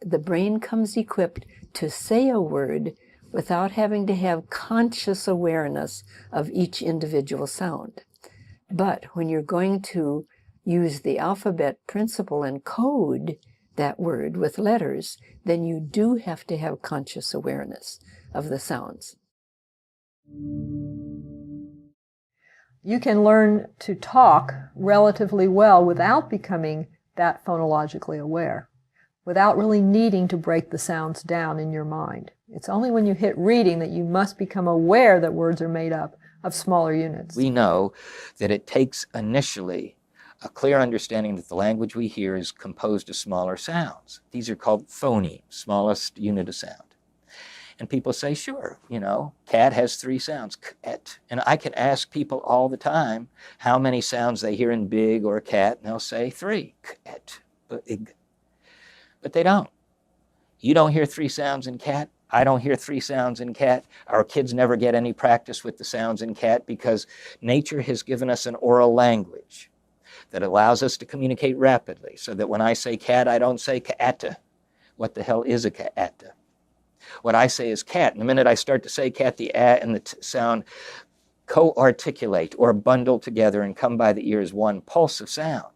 The brain comes equipped to say a word without having to have conscious awareness of each individual sound. But when you're going to use the alphabet principle and code that word with letters, then you do have to have conscious awareness of the sounds. You can learn to talk relatively well without becoming that phonologically aware, without really needing to break the sounds down in your mind. It's only when you hit reading that you must become aware that words are made up of smaller units. We know that it takes initially a clear understanding that the language we hear is composed of smaller sounds. These are called phonemes, smallest unit of sound. And people say, sure, you know, cat has 3 sounds, cat. And I can ask people all the time how many sounds they hear in big or cat, and they'll say 3, cat, big. But they don't. You don't hear 3 sounds in cat. I don't hear 3 sounds in cat. Our kids never get any practice with the sounds in cat because nature has given us an oral language that allows us to communicate rapidly, so that when I say cat, I don't say ka'ata. What the hell is a ka'ata? What I say is cat. And the minute I start to say cat, the a and the sound co-articulate or bundle together and come by the ear as one pulse of sound.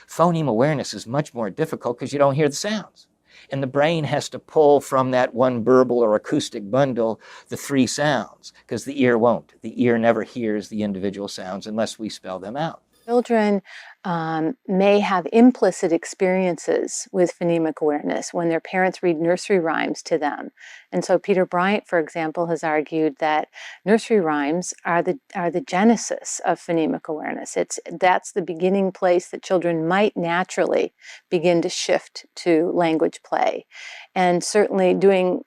Phoneme awareness is much more difficult because you don't hear the sounds. And the brain has to pull from that one verbal or acoustic bundle the 3 sounds, because the ear won't. The ear never hears the individual sounds unless we spell them out. Children may have implicit experiences with phonemic awareness when their parents read nursery rhymes to them. And so Peter Bryant, for example, has argued that nursery rhymes are the genesis of phonemic awareness. That's the beginning place that children might naturally begin to shift to language play. And certainly doing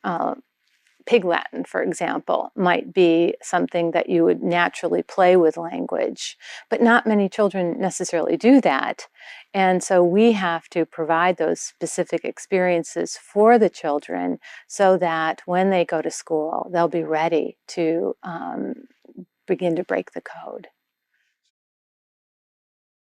Pig Latin, for example, might be something that you would naturally play with language, but not many children necessarily do that. And so we have to provide those specific experiences for the children so that when they go to school, they'll be ready to begin to break the code.